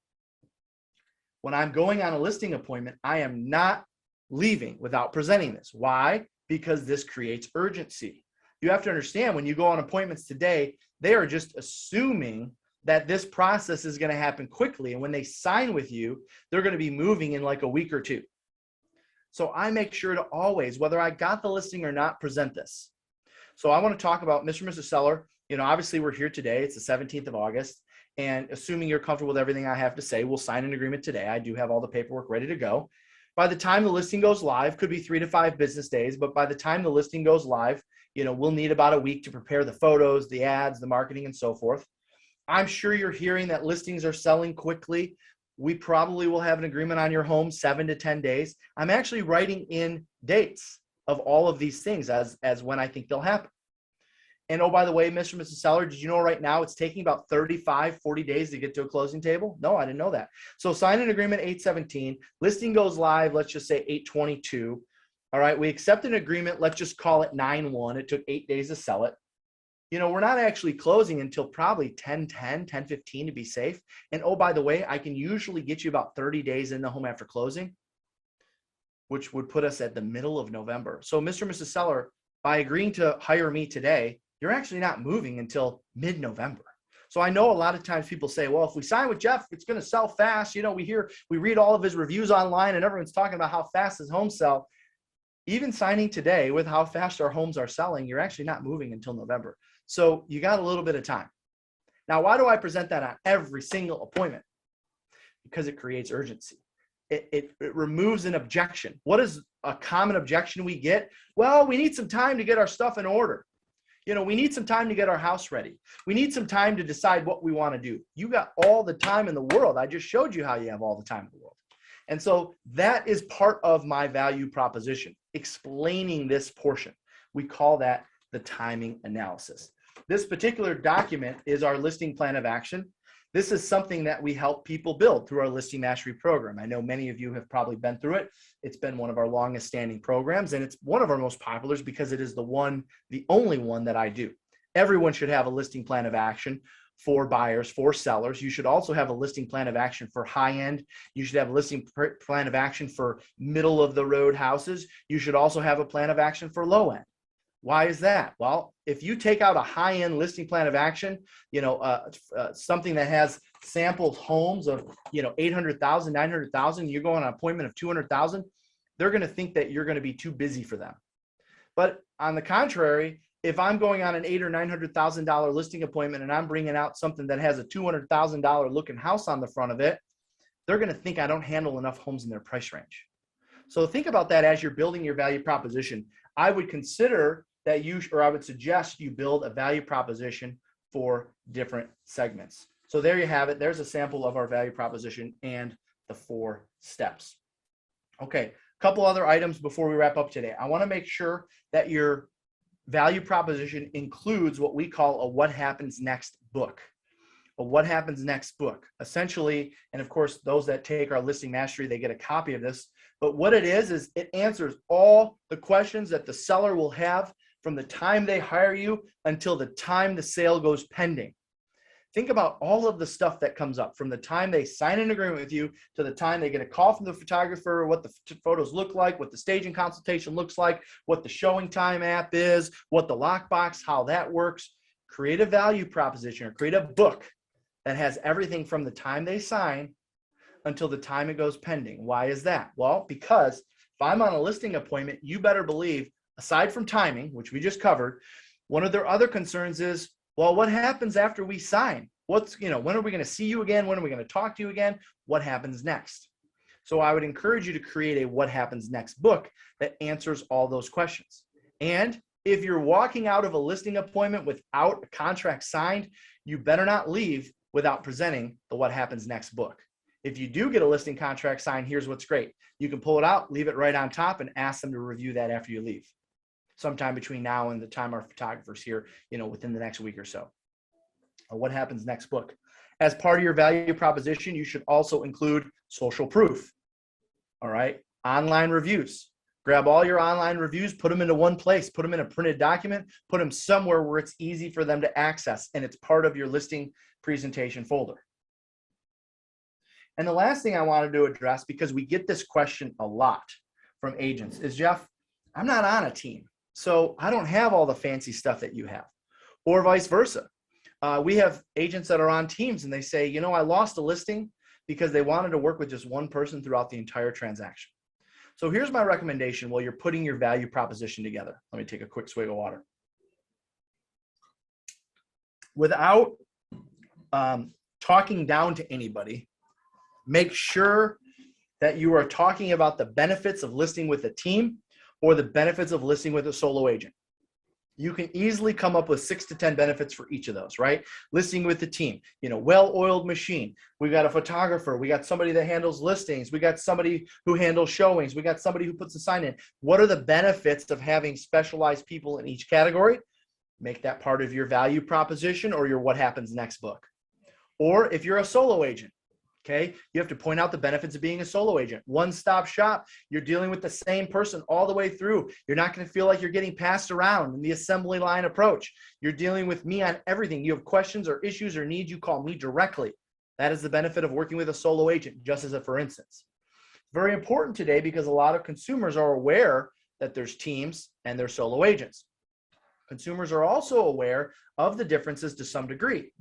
When I'm going on a listing appointment, I am not leaving without presenting this. Why? Because this creates urgency. You have to understand, when you go on appointments today, they are just assuming that this process is going to happen quickly. And when they sign with you, they're going to be moving in like a week or 2. So I make sure to always, whether I got the listing or not, present this. So I want to talk about Mr. and Mrs. Seller. Obviously we're here today. It's the 17th of August. And assuming you're comfortable with everything I have to say, we'll sign an agreement today. I do have all the paperwork ready to go. By the time the listing goes live, could be 3 to 5 business days, but by the time the listing goes live, we'll need about a week to prepare the photos, the ads, the marketing, and so forth. I'm sure you're hearing that listings are selling quickly. We probably will have an agreement on your home 7 to 10 days. I'm actually writing in dates of all of these things as when I think they'll happen. And oh, by the way, Mr. and Mrs. Seller, did you know right now it's taking about 35, 40 days to get to a closing table? No, I didn't know that. So sign an agreement 8/17. Listing goes live, let's just say 8/22. All right, we accept an agreement, let's just call it 9/1. It took 8 days to sell it. we're not actually closing until probably 10:10, 10:15 to be safe. And oh, by the way, I can usually get you about 30 days in the home after closing, which would put us at the middle of November. So Mr. and Mrs. Seller, by agreeing to hire me today, you're actually not moving until mid-November. So I know a lot of times people say, well, if we sign with Jeff, it's going to sell fast. We read all of his reviews online and everyone's talking about how fast his homes sell. Even signing today with how fast our homes are selling, you're actually not moving until November. So you got a little bit of time. Now, why do I present that on every single appointment? Because it creates urgency. It removes an objection. What is a common objection we get? Well, we need some time to get our stuff in order. We need some time to get our house ready. We need some time to decide what we want to do. You got all the time in the world. I just showed you how you have all the time in the world. And so that is part of my value proposition, explaining this portion. We call that the timing analysis. This particular document is our listing plan of action. This is something that we help people build through our listing mastery program. I know many of you have probably been through it. It's been one of our longest standing programs, and it's one of our most populars because it is the only one that I do. Everyone should have a listing plan of action for buyers, for sellers. You should also have a listing plan of action for high end. You should have a listing plan of action for middle of the road houses. You should also have a plan of action for low end. Why is that? Well, if you take out a high-end listing plan of action, something that has sampled homes of, 800,000, 900,000, you go on an appointment of 200,000, they're going to think that you're going to be too busy for them. But on the contrary, if I'm going on an $800,000 or $900,000 listing appointment and I'm bringing out something that has a $200,000 looking house on the front of it, they're going to think I don't handle enough homes in their price range. So think about that as you're building your value proposition. I would consider that I would suggest you build a value proposition for different segments. So there you have it. There's a sample of our value proposition and the 4 steps. Okay, a couple other items before we wrap up today. I want to make sure that your value proposition includes what we call a what happens next book. A what happens next book. Essentially, and of course, those that take our listing mastery, they get a copy of this. But what it is it answers all the questions that the seller will have from the time they hire you until the time the sale goes pending. Think about all of the stuff that comes up from the time they sign an agreement with you to the time they get a call from the photographer, what the photos look like, what the staging consultation looks like, what the showing time app is, what the lockbox, how that works. Create a value proposition or create a book that has everything from the time they sign until the time it goes pending. Why is that? Well, because if I'm on a listing appointment, you better believe, aside from timing, which we just covered, one of their other concerns is, well, what happens after we sign? When are we going to see you again? When are we going to talk to you again? What happens next? So I would encourage you to create a what happens next book that answers all those questions. And if you're walking out of a listing appointment without a contract signed, you better not leave without presenting the what happens next book. If you do get a listing contract signed, here's what's great. You can pull it out, leave it right on top, and ask them to review that after you leave. Sometime between now and the time our photographer's here, within the next week or so. What happens next book? As part of your value proposition, you should also include social proof. All right. Online reviews. Grab all your online reviews, put them into one place, put them in a printed document, put them somewhere where it's easy for them to access, and it's part of your listing presentation folder. And the last thing I wanted to address, because we get this question a lot from agents, is, Jeff, I'm not on a team, so I don't have all the fancy stuff that you have, or vice versa. We have agents that are on teams and they say, I lost a listing because they wanted to work with just one person throughout the entire transaction. So here's my recommendation while you're putting your value proposition together. Let me take a quick swig of water. Without talking down to anybody, make sure that you are talking about the benefits of listing with a team or the benefits of listing with a solo agent. You can easily come up with 6 to 10 benefits for each of those, right? Listing with the team, well-oiled machine. We got a photographer. We got somebody that handles listings. We got somebody who handles showings. We got somebody who puts a sign in. What are the benefits of having specialized people in each category? Make that part of your value proposition or your what happens next book. Or if you're a solo agent, Okay. You have to point out the benefits of being a solo agent. One-stop shop. You're dealing with the same person all the way through. You're not going to feel like you're getting passed around in the assembly line approach. You're dealing with me on everything. You have questions or issues or needs, you call me directly. That is the benefit of working with a solo agent, just as a for instance. Very important today because a lot of consumers are aware that there's teams and there's solo agents. Consumers are also aware of the differences to some degree.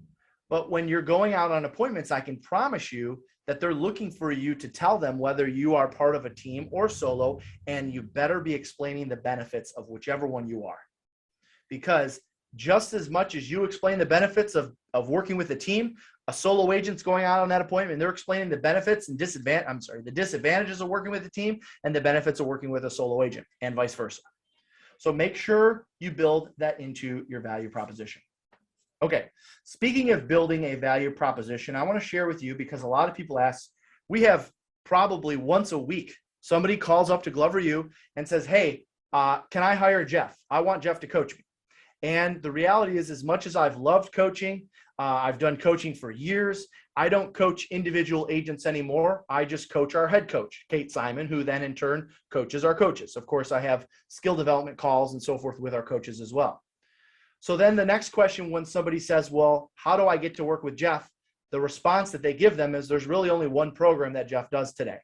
But when you're going out on appointments, I can promise you that they're looking for you to tell them whether you are part of a team or solo, and you better be explaining the benefits of whichever one you are. Because just as much as you explain the benefits of working with a team, a solo agent's going out on that appointment and they're explaining the benefits and the disadvantages of working with a team and the benefits of working with a solo agent, and vice versa. So make sure you build that into your value proposition. Okay, speaking of building a value proposition, I want to share with you, because a lot of people ask, we have probably once a week, somebody calls up to Glover U and says, hey, can I hire Jeff? I want Jeff to coach me. And the reality is, as much as I've loved coaching, I've done coaching for years, I don't coach individual agents anymore. I just coach our head coach, Kate Simon, who then in turn coaches our coaches. Of course, I have skill development calls and so forth with our coaches as well. So then the next question, when somebody says, well, how do I get to work with Jeff? The response that they give them is, there's really only one program that Jeff does today,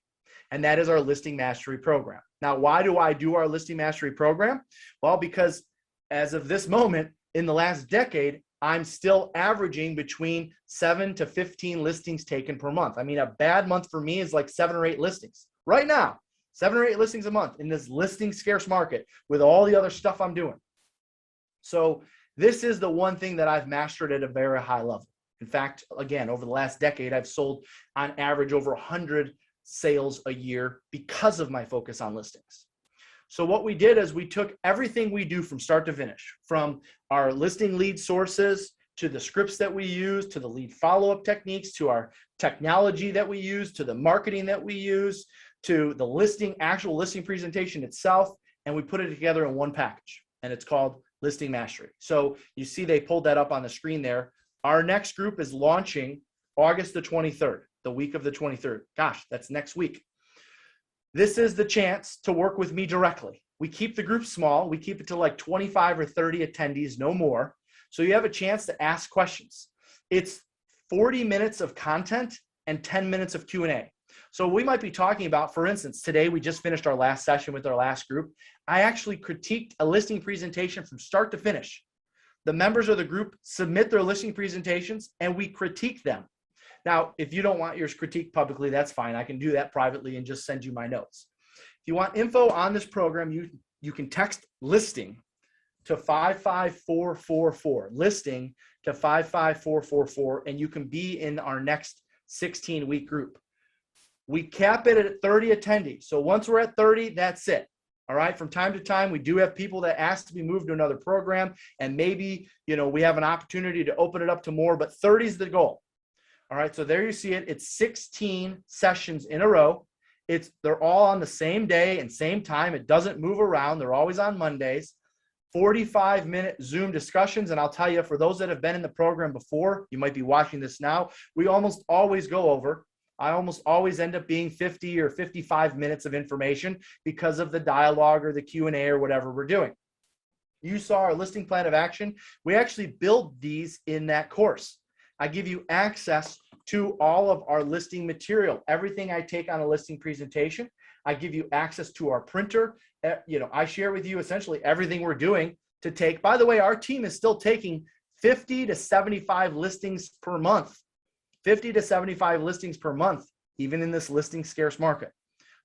and that is our Listing Mastery program. Now, why do I do our Listing Mastery program? Well, because as of this moment in the last decade, I'm still averaging between 7 to 15 listings taken per month. I mean, a bad month for me is like 7 or 8 listings. Right now, 7 or 8 listings a month in this listing scarce market with all the other stuff I'm doing. So this is the one thing that I've mastered at a very high level. In fact, again, over the last decade, I've sold on average over 100 sales a year because of my focus on listings. So what we did is we took everything we do from start to finish, from our listing lead sources to the scripts that we use, to the lead follow-up techniques, to our technology that we use, to the marketing that we use, to the actual listing presentation itself, and we put it together in one package, and it's called Listing Mastery. So you see they pulled that up on the screen there. Our next group is launching August the 23rd, the week of the 23rd. Gosh, that's next week. This is the chance to work with me directly. We keep the group small. We keep it to like 25 or 30 attendees, no more. So you have a chance to ask questions. It's 40 minutes of content and 10 minutes of Q&A. So we might be talking about, for instance, today we just finished our last session with our last group. I actually critiqued a listing presentation from start to finish. The members of the group submit their listing presentations and we critique them. Now, if you don't want yours critiqued publicly, that's fine. I can do that privately and just send you my notes. If you want info on this program, you can text listing to 55444, listing to 55444, and you can be in our next 16-week group. We cap it at 30 attendees. So once we're at 30, that's it. All right. From time to time, we do have people that ask to be moved to another program, and maybe, we have an opportunity to open it up to more, but 30 is the goal. All right. So there you see it. It's 16 sessions in a row. They're all on the same day and same time. It doesn't move around. They're always on Mondays. 45-minute Zoom discussions. And I'll tell you, for those that have been in the program before, you might be watching this now, we almost always go over. I almost always end up being 50 or 55 minutes of information because of the dialogue or the Q&A or whatever we're doing. You saw our listing plan of action. We actually build these in that course. I give you access to all of our listing material. Everything I take on a listing presentation, I give you access to our printer. I share with you essentially everything we're doing to take. By the way, our team is still taking 50 to 75 listings per month. 50 to 75 listings per month, even in this listing scarce market.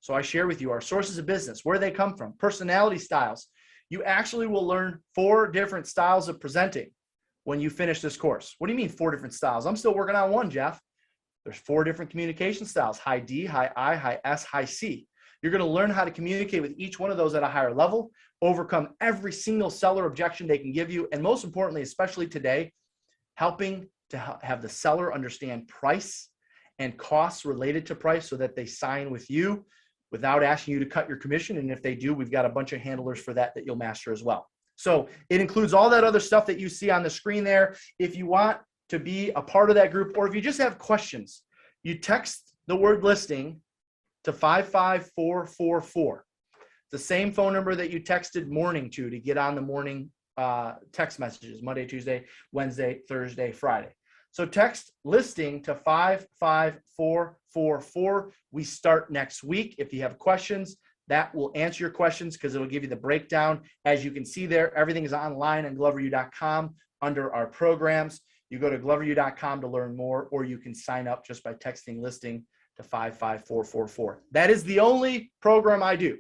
So I share with you our sources of business, where they come from, personality styles. You actually will learn 4 different styles of presenting when you finish this course. What do you mean 4 different styles? I'm still working on one, Jeff. There's 4 different communication styles: high D, high I, high S, high C. You're going to learn how to communicate with each one of those at a higher level, overcome every single seller objection they can give you, and most importantly, especially today, helping to have the seller understand price and costs related to price so that they sign with you without asking you to cut your commission. And if they do, we've got a bunch of handlers for that you'll master as well. So it includes all that other stuff that you see on the screen there. If you want to be a part of that group, or if you just have questions, you text the word listing to 55444. The same phone number that you texted morning to get on the morning text messages, Monday, Tuesday, Wednesday, Thursday, Friday. So text listing to 55444. We start next week. If you have questions, that will answer your questions because it'll give you the breakdown. As you can see there, everything is online on gloveru.com under our programs. You go to gloveru.com to learn more, or you can sign up just by texting listing to 55444. That is the only program I do.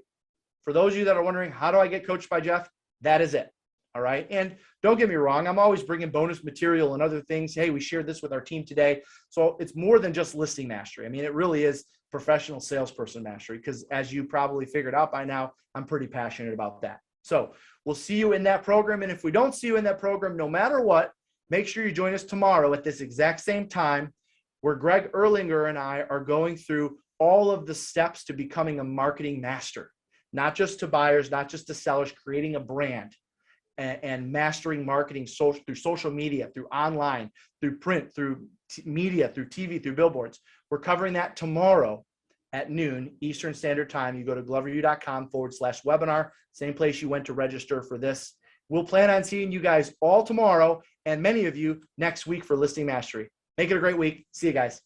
For those of you that are wondering, how do I get coached by Jeff? That is it. All right. And don't get me wrong, I'm always bringing bonus material and other things. Hey, we shared this with our team today. So it's more than just listing mastery. I mean, it really is professional salesperson mastery, because as you probably figured out by now, I'm pretty passionate about that. So we'll see you in that program. And if we don't see you in that program, no matter what, make sure you join us tomorrow at this exact same time, where Greg Erlinger and I are going through all of the steps to becoming a marketing master, not just to buyers, not just to sellers, creating a brand and mastering marketing through social media, through online, through print, through media, through TV, through billboards. We're covering that tomorrow at noon Eastern Standard Time. You go to gloveru.com/webinar, same place you went to register for this. We'll plan on seeing you guys all tomorrow, and many of you next week for Listing Mastery. Make it a great week. See you guys.